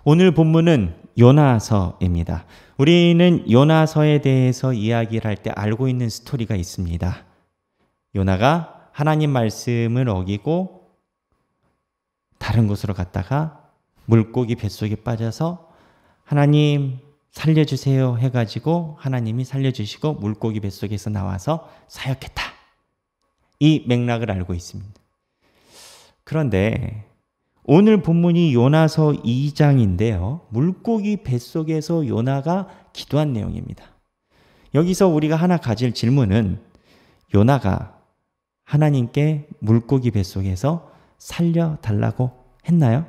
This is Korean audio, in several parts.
오늘 본문은 요나서입니다. 우리는 요나서에 대해서 이야기를 할 때 알고 있는 스토리가 있습니다. 요나가 하나님 말씀을 어기고 다른 곳으로 갔다가 물고기 뱃속에 빠져서 하나님 살려주세요 해가지고 하나님이 살려주시고 물고기 뱃속에서 나와서 사역했다. 이 맥락을 알고 있습니다. 그런데 오늘 본문이 요나서 2장인데요. 물고기 뱃속에서 요나가 기도한 내용입니다. 여기서 우리가 하나 가질 질문은 요나가 하나님께 물고기 뱃속에서 살려달라고 했나요?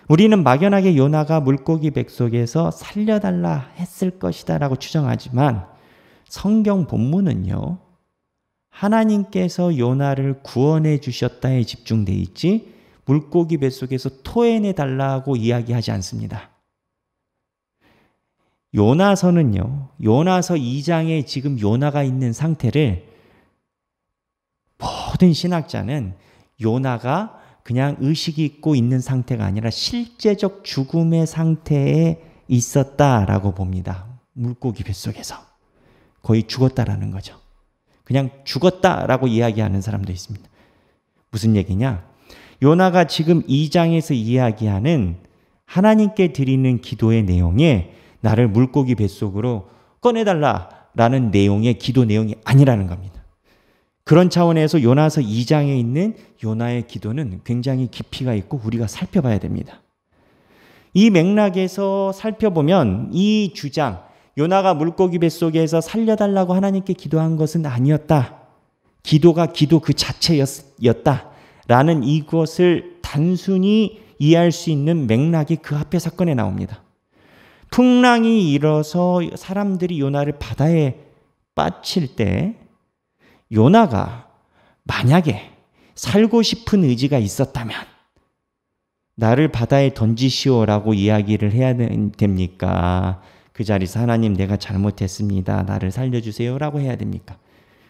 우리는 막연하게 요나가 물고기 뱃속에서 살려달라 했을 것이다 라고 추정하지만 성경 본문은요. 하나님께서 요나를 구원해 주셨다에 집중되어 있지 물고기 뱃속에서 토해내 달라고 이야기하지 않습니다. 요나서는요. 요나서 2장에 지금 요나가 있는 상태를 모든 신학자는 요나가 그냥 의식이 있고 있는 상태가 아니라 실제적 죽음의 상태에 있었다라고 봅니다. 물고기 뱃속에서. 거의 죽었다라는 거죠. 그냥 죽었다라고 이야기하는 사람도 있습니다. 무슨 얘기냐? 요나가 지금 2장에서 이야기하는 하나님께 드리는 기도의 내용에 나를 물고기 뱃속으로 꺼내달라라는 내용의 기도 내용이 아니라는 겁니다. 그런 차원에서 요나서 2장에 있는 요나의 기도는 굉장히 깊이가 있고 우리가 살펴봐야 됩니다. 이 맥락에서 살펴보면 이 주장, 요나가 물고기 뱃속에서 살려달라고 하나님께 기도한 것은 아니었다. 기도가 기도 그 자체였다. 라는 이것을 단순히 이해할 수 있는 맥락이 그 앞에 사건에 나옵니다. 풍랑이 일어서 사람들이 요나를 바다에 빠칠 때 요나가 만약에 살고 싶은 의지가 있었다면 나를 바다에 던지시오라고 이야기를 해야 됩니까? 그 자리에서 하나님 내가 잘못했습니다. 나를 살려주세요라고 해야 됩니까?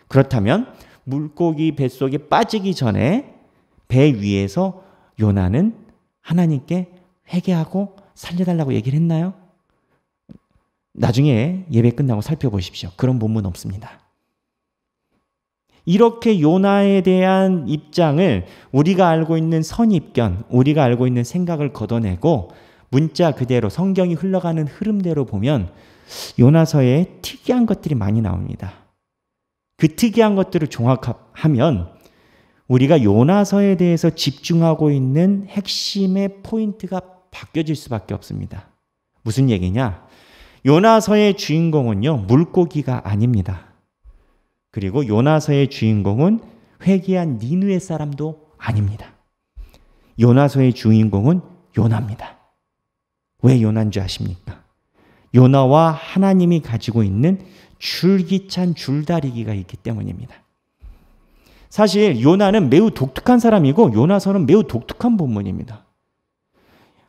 그렇다면 물고기 뱃속에 빠지기 전에 배 위에서 요나는 하나님께 회개하고 살려달라고 얘기를 했나요? 나중에 예배 끝나고 살펴보십시오. 그런 본문 없습니다. 이렇게 요나에 대한 입장을 우리가 알고 있는 선입견, 우리가 알고 있는 생각을 걷어내고 문자 그대로 성경이 흘러가는 흐름대로 보면 요나서에 특이한 것들이 많이 나옵니다. 그 특이한 것들을 종합하면 우리가 요나서에 대해서 집중하고 있는 핵심의 포인트가 바뀌어질 수밖에 없습니다. 무슨 얘기냐? 요나서의 주인공은요, 물고기가 아닙니다. 그리고 요나서의 주인공은 회개한 니느웨 사람도 아닙니다. 요나서의 주인공은 요나입니다. 왜 요나인 줄 아십니까? 요나와 하나님이 가지고 있는 줄기찬 줄다리기가 있기 때문입니다. 사실 요나는 매우 독특한 사람이고 요나서는 매우 독특한 본문입니다.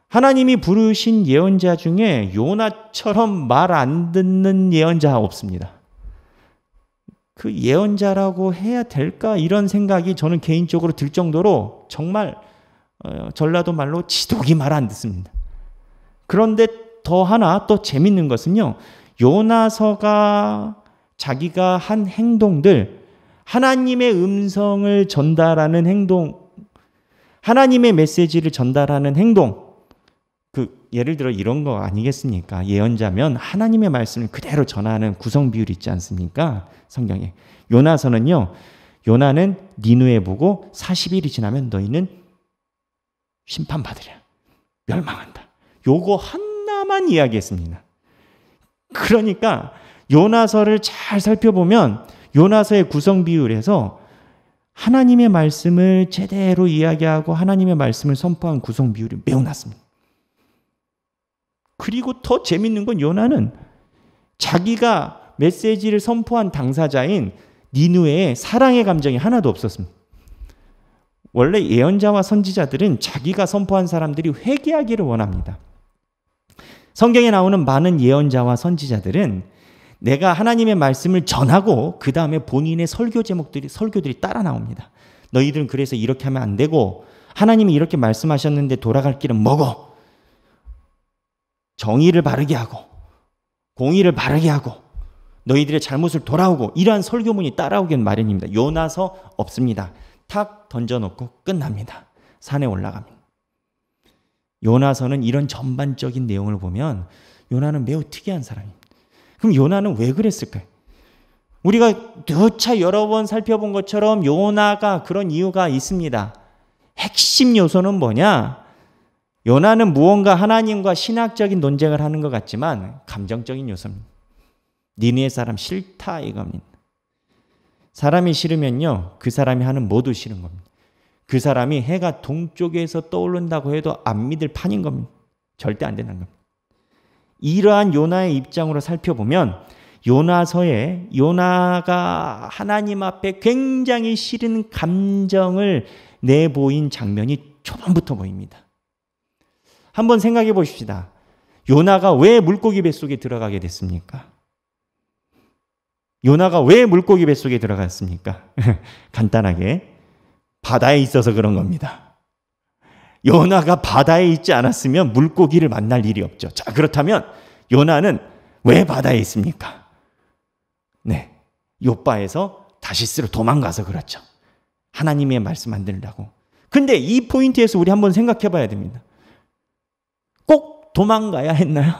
하나님이 부르신 예언자 중에 요나처럼 말 안 듣는 예언자 없습니다. 그 예언자라고 해야 될까? 이런 생각이 저는 개인적으로 들 정도로 정말 전라도 말로 지독이 말 안 듣습니다. 그런데 더 하나 또 재밌는 것은요. 요나서가 자기가 한 행동들, 하나님의 음성을 전달하는 행동, 하나님의 메시지를 전달하는 행동, 예를 들어 이런 거 아니겠습니까? 예언자면 하나님의 말씀을 그대로 전하는 구성 비율이 있지 않습니까? 성경에. 요나서는요. 요나는 니느웨 보고 40일이 지나면 너희는 심판받으랴. 멸망한다. 요거 하나만 이야기했습니다. 그러니까 요나서를 잘 살펴보면 요나서의 구성 비율에서 하나님의 말씀을 제대로 이야기하고 하나님의 말씀을 선포한 구성 비율이 매우 낮습니다. 그리고 더 재밌는 건 요나는 자기가 메시지를 선포한 당사자인 니느웨에 사랑의 감정이 하나도 없었습니다. 원래 예언자와 선지자들은 자기가 선포한 사람들이 회개하기를 원합니다. 성경에 나오는 많은 예언자와 선지자들은 내가 하나님의 말씀을 전하고 그 다음에 본인의 설교들이 따라 나옵니다. 너희들은 그래서 이렇게 하면 안 되고 하나님이 이렇게 말씀하셨는데 돌아갈 길은 뭐고 정의를 바르게 하고 공의를 바르게 하고 너희들의 잘못을 돌아오고 이러한 설교문이 따라오긴 마련입니다. 요나서 없습니다. 탁 던져놓고 끝납니다. 산에 올라갑니다. 요나서는 이런 전반적인 내용을 보면 요나는 매우 특이한 사람입니다. 그럼 요나는 왜 그랬을까요? 우리가 누차 여러 번 살펴본 것처럼 요나가 그런 이유가 있습니다. 핵심 요소는 뭐냐? 요나는 무언가 하나님과 신학적인 논쟁을 하는 것 같지만 감정적인 요소입니다. 니느웨 사람 싫다 이겁니다. 사람이 싫으면요, 그 사람이 하는 모두 싫은 겁니다. 그 사람이 해가 동쪽에서 떠오른다고 해도 안 믿을 판인 겁니다. 절대 안 되는 겁니다. 이러한 요나의 입장으로 살펴보면 요나서에 요나가 하나님 앞에 굉장히 싫은 감정을 내보인 장면이 초반부터 보입니다. 한번 생각해 보십시다. 요나가 왜 물고기 뱃속에 들어가게 됐습니까? 요나가 왜 물고기 뱃속에 들어갔습니까? 간단하게 바다에 있어서 그런 겁니다. 요나가 바다에 있지 않았으면 물고기를 만날 일이 없죠. 자, 그렇다면 요나는 왜 바다에 있습니까? 네, 욥바에서 다시스로 도망가서 그렇죠. 하나님의 말씀 안 들으려고. 근데 이 포인트에서 우리 한번 생각해 봐야 됩니다. 꼭 도망가야 했나요?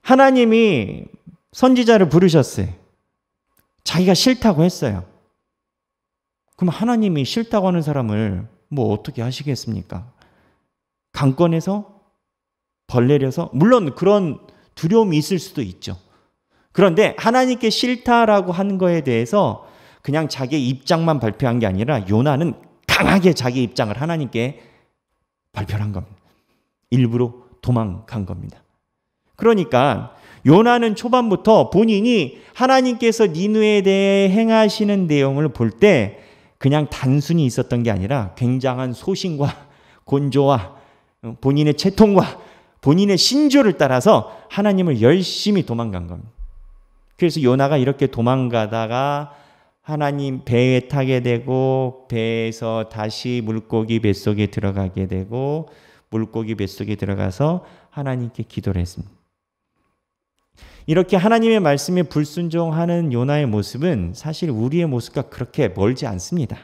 하나님이 선지자를 부르셨어요. 자기가 싫다고 했어요. 그럼 하나님이 싫다고 하는 사람을 뭐 어떻게 하시겠습니까? 강권해서 벌내려서 물론 그런 두려움이 있을 수도 있죠. 그런데 하나님께 싫다라고 한 거에 대해서 그냥 자기의 입장만 발표한 게 아니라 요나는 강하게 자기 입장을 하나님께 발표를 한 겁니다. 일부러 도망간 겁니다. 그러니까 요나는 초반부터 본인이 하나님께서 니느웨에 대해 행하시는 내용을 볼 때 그냥 단순히 있었던 게 아니라 굉장한 소신과 곤조와 본인의 채통과 본인의 신조를 따라서 하나님을 열심히 도망간 겁니다. 그래서 요나가 이렇게 도망가다가 하나님 배에 타게 되고 배에서 다시 물고기 뱃속에 들어가게 되고 물고기 뱃속에 들어가서 하나님께 기도를 했습니다. 이렇게 하나님의 말씀에 불순종하는 요나의 모습은 사실 우리의 모습과 그렇게 멀지 않습니다.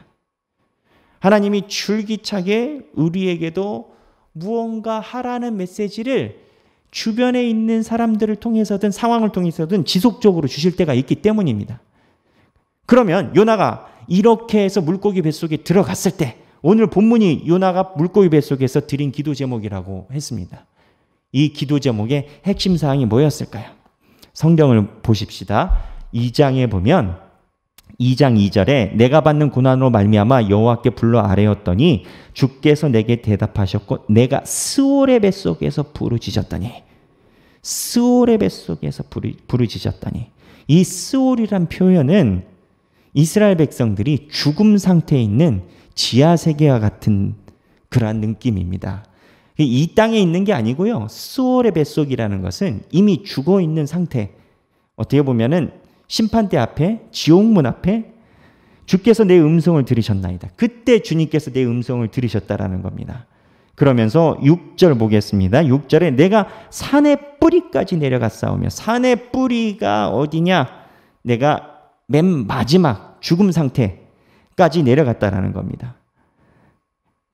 하나님이 줄기차게 우리에게도 무언가 하라는 메시지를 주변에 있는 사람들을 통해서든 상황을 통해서든 지속적으로 주실 때가 있기 때문입니다. 그러면 요나가 이렇게 해서 물고기 뱃속에 들어갔을 때 오늘 본문이 요나가 물고기 뱃속에서 드린 기도 제목이라고 했습니다. 이 기도 제목의 핵심 사항이 뭐였을까요? 성경을 보십시다. 2장에 보면 2장 2절에 내가 받는 고난으로 말미암아 여호와께 불러 아뢰었더니 주께서 내게 대답하셨고 내가 스올의 뱃속에서 부르짖었더니 스올의 뱃속에서 부르짖었더니 이 스올이란 표현은 이스라엘 백성들이 죽음 상태에 있는 지하 세계와 같은 그러한 느낌입니다. 이 땅에 있는 게 아니고요. 스올의 뱃속이라는 것은 이미 죽어 있는 상태. 어떻게 보면은 심판대 앞에 지옥문 앞에 주께서 내 음성을 들으셨나이다. 그때 주님께서 내 음성을 들으셨다라는 겁니다. 그러면서 6절 보겠습니다. 6절에 내가 산의 뿌리까지 내려갔사오며 산의 뿌리가 어디냐? 내가 맨 마지막 죽음 상태까지 내려갔다라는 겁니다.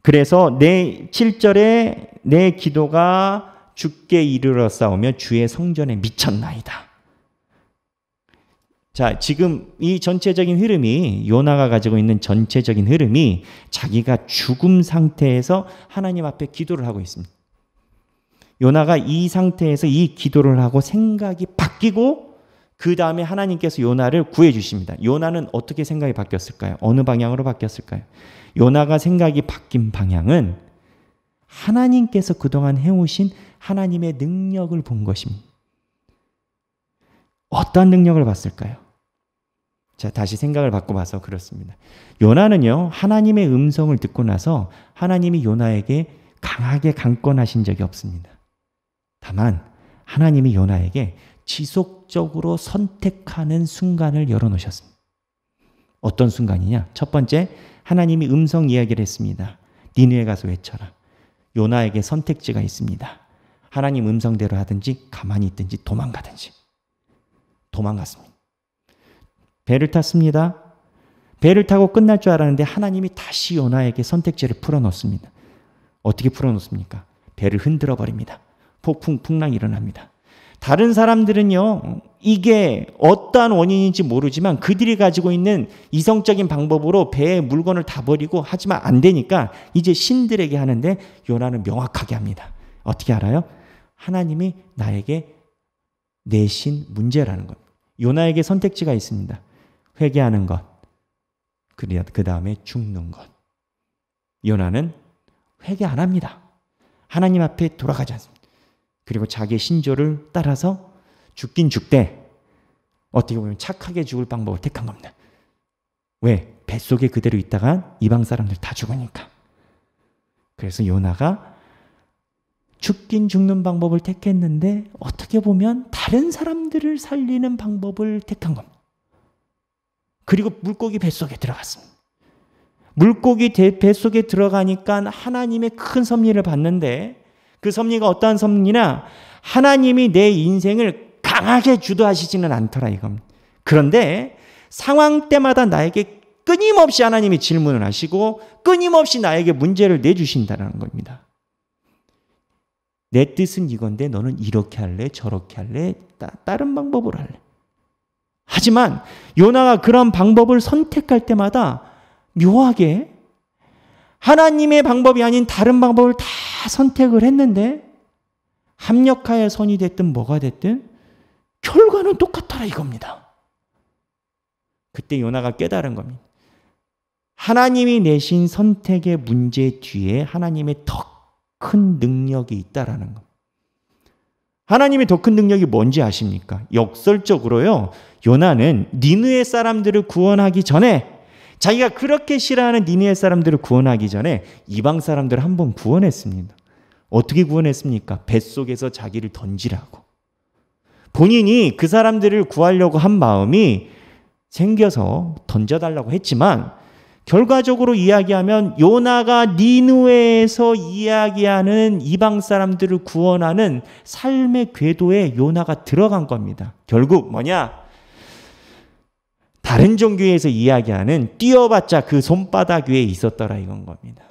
그래서 내 7절에 내 기도가 주께 이르렀사오며 주의 성전에 미쳤나이다. 자, 지금 이 전체적인 흐름이 요나가 가지고 있는 전체적인 흐름이 자기가 죽음 상태에서 하나님 앞에 기도를 하고 있습니다. 요나가 이 상태에서 이 기도를 하고 생각이 바뀌고 그 다음에 하나님께서 요나를 구해 주십니다. 요나는 어떻게 생각이 바뀌었을까요? 어느 방향으로 바뀌었을까요? 요나가 생각이 바뀐 방향은 하나님께서 그동안 해오신 하나님의 능력을 본 것입니다. 어떤 능력을 봤을까요? 자, 다시 생각을 바꿔봐서 그렇습니다. 요나는요, 하나님의 음성을 듣고 나서 하나님이 요나에게 강하게 강권하신 적이 없습니다. 다만 하나님이 요나에게 지속적으로 선택하는 순간을 열어놓으셨습니다. 어떤 순간이냐? 첫 번째, 하나님이 음성 이야기를 했습니다. 니느웨 가서 외쳐라. 요나에게 선택지가 있습니다. 하나님 음성대로 하든지 가만히 있든지 도망가든지. 도망갔습니다. 배를 탔습니다. 배를 타고 끝날 줄 알았는데 하나님이 다시 요나에게 선택지를 풀어놓습니다. 어떻게 풀어놓습니까? 배를 흔들어 버립니다. 폭풍풍랑이 일어납니다. 다른 사람들은요, 이게 어떠한 원인인지 모르지만 그들이 가지고 있는 이성적인 방법으로 배에 물건을 다 버리고 하지만 안 되니까 이제 신들에게 하는데 요나는 명확하게 합니다. 어떻게 알아요? 하나님이 나에게 내신 문제라는 것. 요나에게 선택지가 있습니다. 회개하는 것. 그 다음에 죽는 것. 요나는 회개 안 합니다. 하나님 앞에 돌아가지 않습니다. 그리고 자기의 신조를 따라서 죽긴 죽되 어떻게 보면 착하게 죽을 방법을 택한 겁니다. 왜? 뱃속에 그대로 있다가 이방 사람들 다 죽으니까. 그래서 요나가 죽긴 죽는 방법을 택했는데 어떻게 보면 다른 사람들을 살리는 방법을 택한 겁니다. 그리고 물고기 뱃속에 들어갔습니다. 물고기 뱃속에 들어가니까 하나님의 큰 섭리를 받는데 그 섭리가 어떠한 섭리냐? 하나님이 내 인생을 강하게 주도하시지는 않더라 이겁니다. 그런데 상황 때마다 나에게 끊임없이 하나님이 질문을 하시고 끊임없이 나에게 문제를 내주신다는 겁니다. 내 뜻은 이건데 너는 이렇게 할래? 저렇게 할래? 다른 방법으로 할래? 하지만 요나가 그런 방법을 선택할 때마다 묘하게 하나님의 방법이 아닌 다른 방법을 다 선택을 했는데 합력하여 선이 됐든 뭐가 됐든 결과는 똑같더라 이겁니다. 그때 요나가 깨달은 겁니다. 하나님이 내신 선택의 문제 뒤에 하나님의 더 큰 능력이 있다라는 것. 하나님의 더 큰 능력이 뭔지 아십니까? 역설적으로요. 요나는 니느웨 사람들을 구원하기 전에 자기가 그렇게 싫어하는 니느웨 사람들을 구원하기 전에 이방 사람들을 한 번 구원했습니다. 어떻게 구원했습니까? 뱃속에서 자기를 던지라고. 본인이 그 사람들을 구하려고 한 마음이 생겨서 던져달라고 했지만 결과적으로 이야기하면 요나가 니느웨에서 이야기하는 이방 사람들을 구원하는 삶의 궤도에 요나가 들어간 겁니다. 결국 뭐냐? 다른 종교에서 이야기하는 뛰어봤자 그 손바닥 위에 있었더라 이건 겁니다.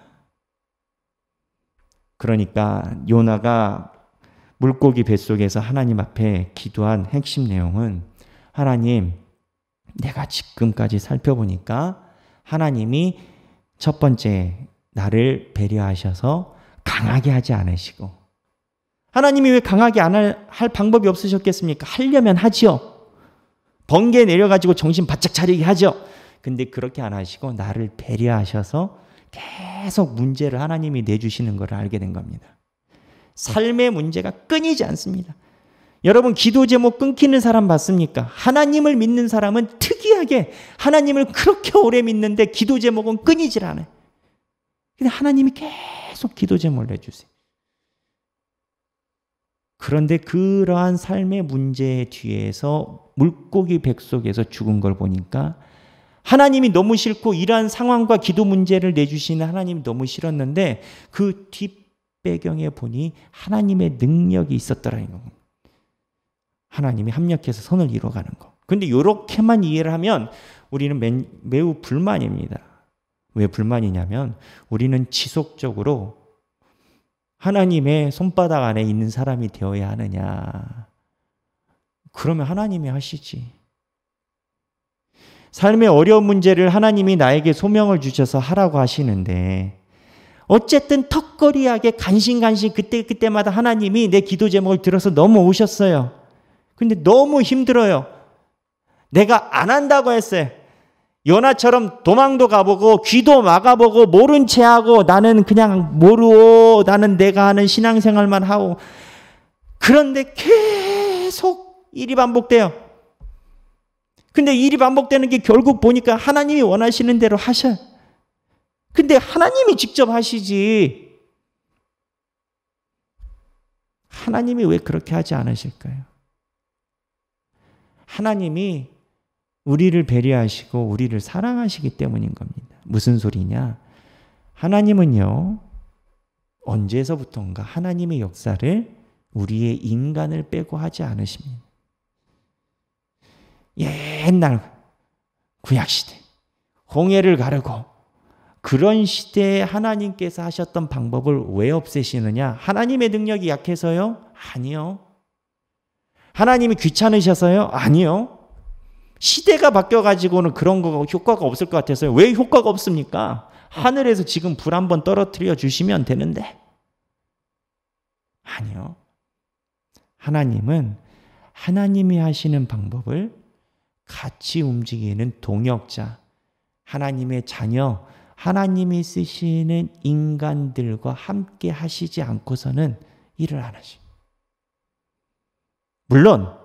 그러니까 요나가 물고기 뱃속에서 하나님 앞에 기도한 핵심 내용은 하나님, 내가 지금까지 살펴보니까 하나님이 첫 번째 나를 배려하셔서 강하게 하지 않으시고 하나님이 왜 강하게 안 할 방법이 없으셨겠습니까? 하려면 하지요. 번개 내려가지고 정신 바짝 차리게 하죠. 근데 그렇게 안 하시고 나를 배려하셔서 계속 문제를 하나님이 내주시는 것을 알게 된 겁니다. 삶의 문제가 끊이지 않습니다. 여러분 기도 제목 끊기는 사람 봤습니까? 하나님을 믿는 사람은 특이하게 하나님을 그렇게 오래 믿는데 기도 제목은 끊이질 않아요. 근데 하나님이 계속 기도 제목을 내주세요. 그런데 그러한 삶의 문제 뒤에서 물고기 뱃속에서 죽은 걸 보니까 하나님이 너무 싫고 이러한 상황과 기도 문제를 내주시는 하나님이 너무 싫었는데 그 뒷배경에 보니 하나님의 능력이 있었더라 이거. 하나님이 합력해서 선을 이루어가는 거. 그런데 이렇게만 이해를 하면 우리는 매우 불만입니다. 왜 불만이냐면 우리는 지속적으로 하나님의 손바닥 안에 있는 사람이 되어야 하느냐. 그러면 하나님이 하시지. 삶의 어려운 문제를 하나님이 나에게 소명을 주셔서 하라고 하시는데 어쨌든 턱걸이하게 간신간신 그때마다 하나님이 내 기도 제목을 들어서 넘어오셨어요. 근데 너무 힘들어요. 내가 안 한다고 했어요. 요나처럼 도망도 가보고 귀도 막아보고 모른 채 하고 나는 그냥 모르고 나는 내가 하는 신앙생활만 하고 그런데 계속 일이 반복돼요. 근데 일이 반복되는 게 결국 보니까 하나님이 원하시는 대로 하셔요. 근데 하나님이 직접 하시지. 하나님이 왜 그렇게 하지 않으실까요? 하나님이 우리를 배려하시고 우리를 사랑하시기 때문인 겁니다. 무슨 소리냐? 하나님은요, 언제서부터인가 하나님의 역사를 우리의 인간을 빼고 하지 않으십니다. 옛날 구약시대 홍해를 가르고 그런 시대에 하나님께서 하셨던 방법을 왜 없애시느냐? 하나님의 능력이 약해서요? 아니요. 하나님이 귀찮으셔서요? 아니요. 시대가 바뀌어가지고는 그런 거 효과가 없을 것 같아서요. 왜 효과가 없습니까? 하늘에서 지금 불 한번 떨어뜨려 주시면 되는데. 아니요. 하나님은 하나님이 하시는 방법을 같이 움직이는 동역자, 하나님의 자녀, 하나님이 쓰시는 인간들과 함께 하시지 않고서는 일을 안 하십니다. 물론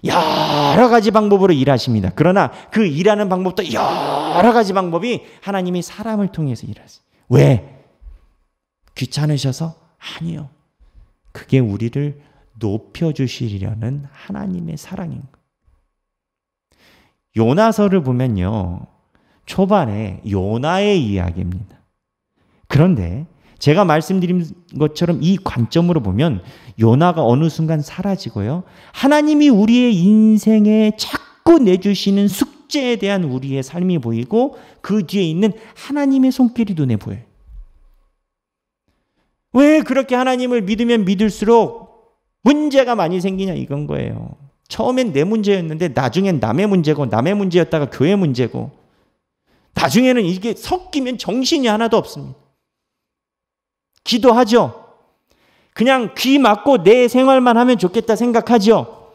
여러 가지 방법으로 일하십니다. 그러나 그 일하는 방법도 여러 가지 방법이 하나님이 사람을 통해서 일하세요. 왜? 귀찮으셔서? 아니요. 그게 우리를 높여주시려는 하나님의 사랑인 거예요. 요나서를 보면요. 초반에 요나의 이야기입니다. 그런데 제가 말씀드린 것처럼 이 관점으로 보면 요나가 어느 순간 사라지고요. 하나님이 우리의 인생에 자꾸 내주시는 숙제에 대한 우리의 삶이 보이고 그 뒤에 있는 하나님의 손길이 눈에 보여요. 왜 그렇게 하나님을 믿으면 믿을수록 문제가 많이 생기냐 이건 거예요. 처음엔 내 문제였는데 나중엔 남의 문제고 남의 문제였다가 교회 문제고 나중에는 이게 섞이면 정신이 하나도 없습니다. 기도하죠. 그냥 귀 막고 내 생활만 하면 좋겠다 생각하죠.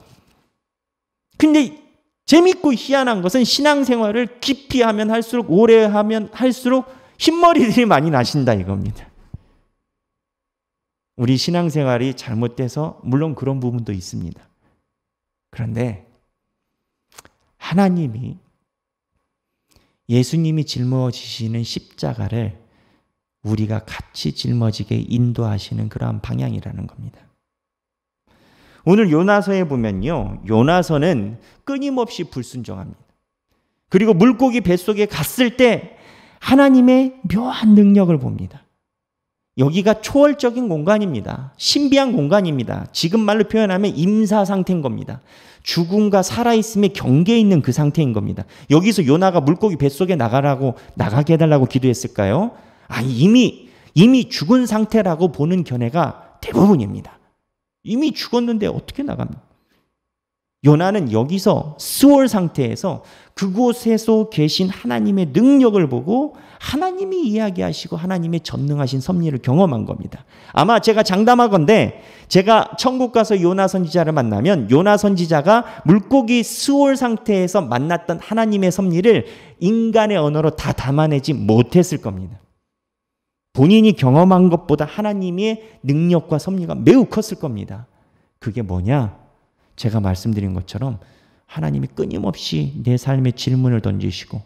근데 재밌고 희한한 것은 신앙생활을 깊이 하면 할수록 오래 하면 할수록 흰머리들이 많이 나신다 이겁니다. 우리 신앙생활이 잘못돼서 물론 그런 부분도 있습니다. 그런데 하나님이 예수님이 짊어지시는 십자가를 우리가 같이 짊어지게 인도하시는 그러한 방향이라는 겁니다. 오늘 요나서에 보면요. 요나서는 끊임없이 불순종합니다. 그리고 물고기 뱃속에 갔을 때 하나님의 묘한 능력을 봅니다. 여기가 초월적인 공간입니다. 신비한 공간입니다. 지금 말로 표현하면 임사 상태인 겁니다. 죽음과 살아있음의 경계에 있는 그 상태인 겁니다. 여기서 요나가 물고기 뱃속에 나가게 해달라고 기도했을까요? 이미 죽은 상태라고 보는 견해가 대부분입니다. 이미 죽었는데 어떻게 나갑니까? 요나는 여기서 스월 상태에서 그곳에서 계신 하나님의 능력을 보고 하나님이 이야기하시고 하나님의 전능하신 섭리를 경험한 겁니다. 아마 제가 장담하건대 제가 천국 가서 요나 선지자를 만나면 요나 선지자가 물고기 스월 상태에서 만났던 하나님의 섭리를 인간의 언어로 다 담아내지 못했을 겁니다. 본인이 경험한 것보다 하나님의 능력과 섭리가 매우 컸을 겁니다. 그게 뭐냐? 제가 말씀드린 것처럼 하나님이 끊임없이 내 삶에 질문을 던지시고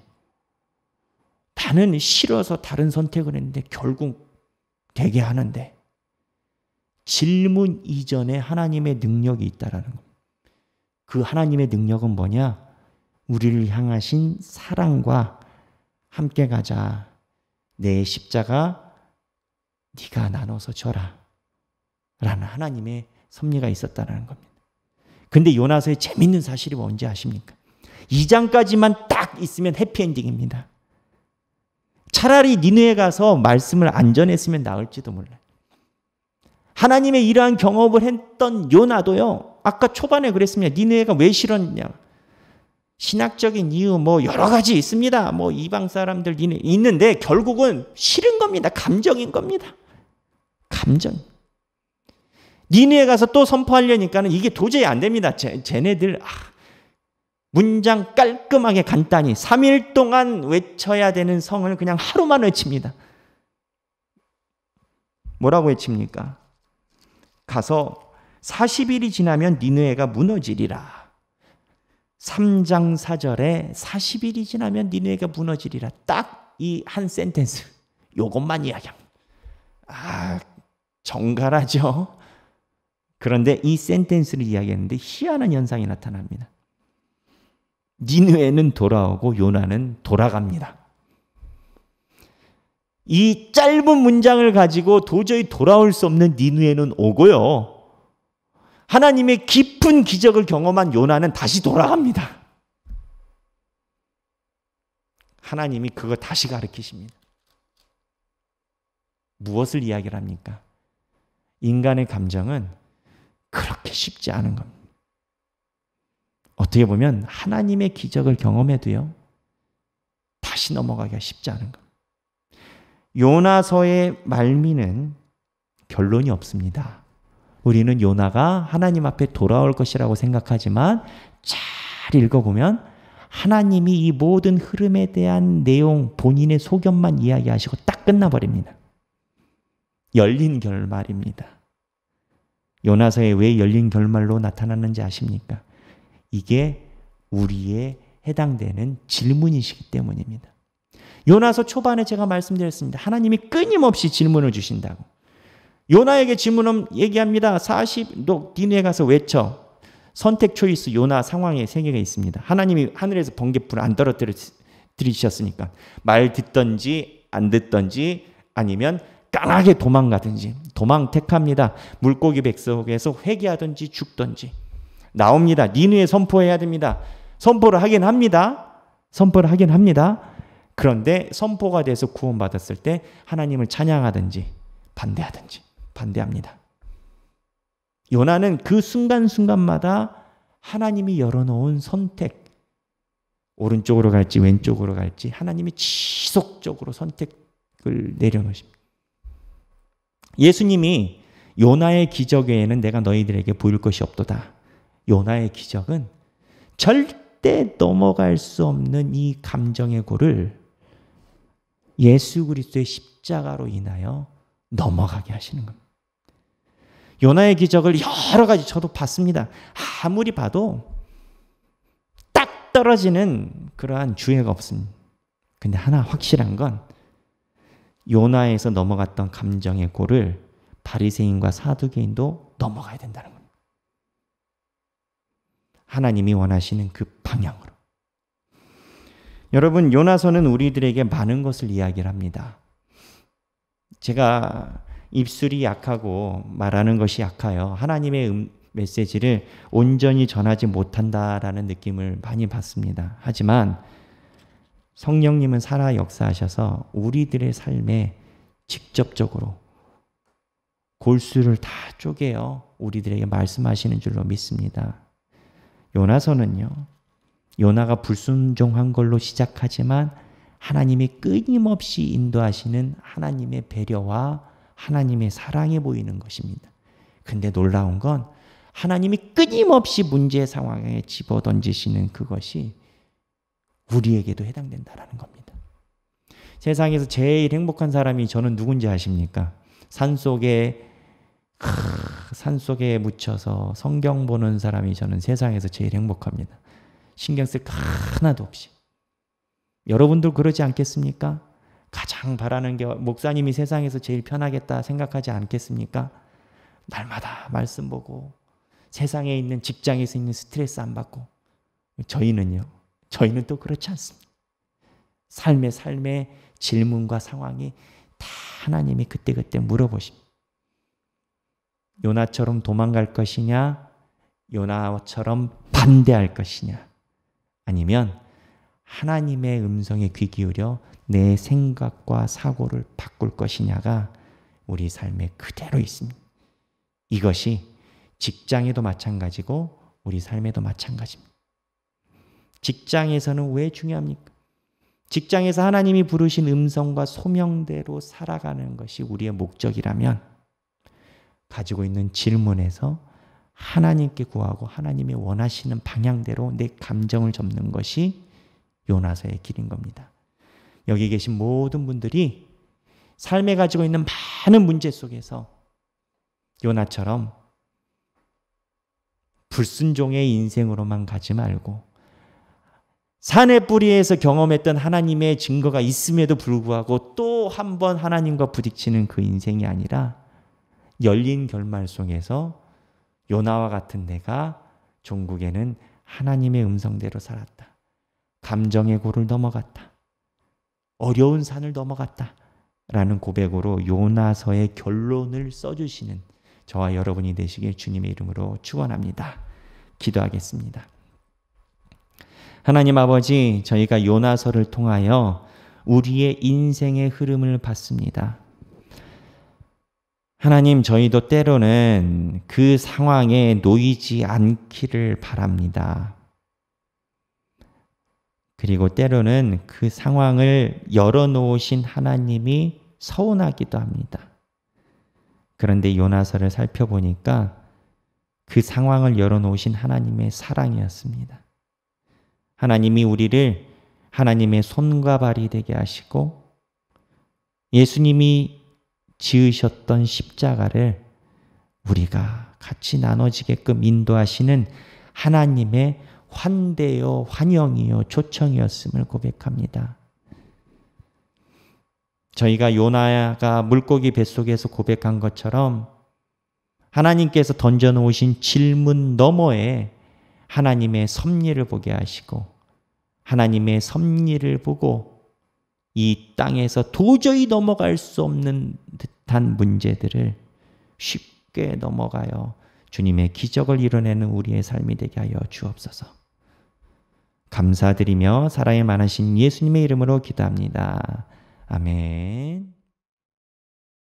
나는 싫어서 다른 선택을 했는데 결국 되게 하는데 질문 이전에 하나님의 능력이 있다라는 겁니다. 그 하나님의 능력은 뭐냐? 우리를 향하신 사랑과 함께 가자. 내 십자가 네가 나눠서 져라 라는 하나님의 섭리가 있었다는 겁니다. 근데 요나서의 재밌는 사실이 뭔지 아십니까? 2장까지만 딱 있으면 해피엔딩입니다. 차라리 니느에 가서 말씀을 안 전했으면 나을지도 몰라요. 하나님의 이러한 경험을 했던 요나도요. 아까 초반에 그랬습니다. 니느에가 왜 싫었냐. 신학적인 이유 여러 가지 있습니다. 이방 사람들 니느에 있는데 결국은 싫은 겁니다. 감정인 겁니다. 감정. 니느에 가서 또 선포하려니까는 이게 도저히 안 됩니다. 쟤네들 문장 깔끔하게 간단히 3일 동안 외쳐야 되는 성을 그냥 하루만 외칩니다. 뭐라고 외칩니까? 가서 40일이 지나면 니느웨가 무너지리라. 3장 4절에 40일이 지나면 니느웨가 무너지리라. 딱 이 한 센텐스 요것만 이야기합니다. 정갈하죠. 그런데 이 센텐스를 이야기하는데 희한한 현상이 나타납니다. 니느웨는 돌아오고 요나는 돌아갑니다. 이 짧은 문장을 가지고 도저히 돌아올 수 없는 니느웨는 오고요. 하나님의 깊은 기적을 경험한 요나는 다시 돌아갑니다. 하나님이 그거 다시 가르치십니다. 무엇을 이야기를 합니까? 인간의 감정은 그렇게 쉽지 않은 겁니다. 어떻게 보면 하나님의 기적을 경험해도요, 다시 넘어가기가 쉽지 않은 겁니다. 요나서의 말미는 결론이 없습니다. 우리는 요나가 하나님 앞에 돌아올 것이라고 생각하지만 잘 읽어보면 하나님이 이 모든 흐름에 대한 내용, 본인의 소견만 이야기하시고 딱 끝나버립니다. 열린 결말입니다. 요나서에 왜 열린 결말로 나타났는지 아십니까? 이게 우리에 해당되는 질문이시기 때문입니다. 요나서 초반에 제가 말씀드렸습니다. 하나님이 끊임없이 질문을 주신다고. 요나에게 질문은 얘기합니다. 40도 니느웨 가서 외쳐. 선택 초이스 요나 상황의 세 개가 있습니다. 하나님이 하늘에서 번개불을 안 떨어뜨리셨으니까 말 듣든지 안 듣든지 아니면 강하게 도망가든지. 도망 택합니다. 물고기 뱃속에서 회개하든지 죽든지. 나옵니다. 니느웨 선포해야 됩니다. 선포를 하긴 합니다. 선포를 하긴 합니다. 그런데 선포가 돼서 구원받았을 때 하나님을 찬양하든지 반대하든지 반대합니다. 요나는 그 순간순간마다 하나님이 열어놓은 선택, 오른쪽으로 갈지 왼쪽으로 갈지 하나님이 지속적으로 선택을 내려놓으십니다. 예수님이 요나의 기적 외에는 내가 너희들에게 보일 것이 없도다. 요나의 기적은 절대 넘어갈 수 없는 이 감정의 골을 예수 그리스도의 십자가로 인하여 넘어가게 하시는 겁니다. 요나의 기적을 여러 가지 저도 봤습니다. 아무리 봐도 딱 떨어지는 그러한 주애가 없습니다. 근데 하나 확실한 건 요나에서 넘어갔던 감정의 골을 바리새인과 사두개인도 넘어가야 된다는 겁니다. 하나님이 원하시는 그 방향으로. 여러분, 요나서는 우리들에게 많은 것을 이야기를 합니다. 제가 입술이 약하고 말하는 것이 약하여 하나님의 메시지를 온전히 전하지 못한다라는 느낌을 많이 받습니다. 하지만 성령님은 살아 역사하셔서 우리들의 삶에 직접적으로 골수를 다 쪼개어 우리들에게 말씀하시는 줄로 믿습니다. 요나서는요, 요나가 불순종한 걸로 시작하지만 하나님이 끊임없이 인도하시는 하나님의 배려와 하나님의 사랑이 보이는 것입니다. 근데 놀라운 건 하나님이 끊임없이 문제 상황에 집어던지시는 그것이 우리에게도 해당된다는 겁니다. 세상에서 제일 행복한 사람이 저는 누군지 아십니까? 산속에 묻혀서 성경 보는 사람이 저는 세상에서 제일 행복합니다. 신경 쓸 거 하나도 없이. 여러분도 그러지 않겠습니까? 가장 바라는 게 목사님이 세상에서 제일 편하겠다 생각하지 않겠습니까? 날마다 말씀 보고 세상에 있는 직장에서 있는 스트레스 안 받고. 저희는 또 그렇지 않습니다. 삶의 질문과 상황이 다 하나님이 그때그때 물어보십니다. 요나처럼 도망갈 것이냐, 요나처럼 반대할 것이냐, 아니면 하나님의 음성에 귀 기울여 내 생각과 사고를 바꿀 것이냐가 우리 삶에 그대로 있습니다. 이것이 직장에도 마찬가지고 우리 삶에도 마찬가지입니다. 직장에서는 왜 중요합니까? 직장에서 하나님이 부르신 음성과 소명대로 살아가는 것이 우리의 목적이라면 가지고 있는 질문에서 하나님께 구하고 하나님이 원하시는 방향대로 내 감정을 접는 것이 요나서의 길인 겁니다. 여기 계신 모든 분들이 삶에 가지고 있는 많은 문제 속에서 요나처럼 불순종의 인생으로만 가지 말고 산의 뿌리에서 경험했던 하나님의 증거가 있음에도 불구하고 또 한 번 하나님과 부딪히는 그 인생이 아니라 열린 결말 속에서 요나와 같은 내가 종국에는 하나님의 음성대로 살았다. 감정의 골을 넘어갔다. 어려운 산을 넘어갔다. 라는 고백으로 요나서의 결론을 써주시는 저와 여러분이 되시길 주님의 이름으로 축원합니다. 기도하겠습니다. 하나님 아버지, 저희가 요나서를 통하여 우리의 인생의 흐름을 봤습니다. 하나님, 저희도 때로는 그 상황에 놓이지 않기를 바랍니다. 그리고 때로는 그 상황을 열어놓으신 하나님이 서운하기도 합니다. 그런데 요나서를 살펴보니까 그 상황을 열어놓으신 하나님의 사랑이었습니다. 하나님이 우리를 하나님의 손과 발이 되게 하시고 예수님이 지으셨던 십자가를 우리가 같이 나눠지게끔 인도하시는 하나님의 환대요, 환영이요, 초청이었음을 고백합니다. 저희가 요나가 물고기 뱃속에서 고백한 것처럼 하나님께서 던져놓으신 질문 너머에 하나님의 섭리를 보게 하시고 하나님의 섭리를 보고 이 땅에서 도저히 넘어갈 수 없는 듯한 문제들을 쉽게 넘어가요. 주님의 기적을 이뤄내는 우리의 삶이 되게 하여 주옵소서. 감사드리며 사랑이 많으신 예수님의 이름으로 기도합니다. 아멘.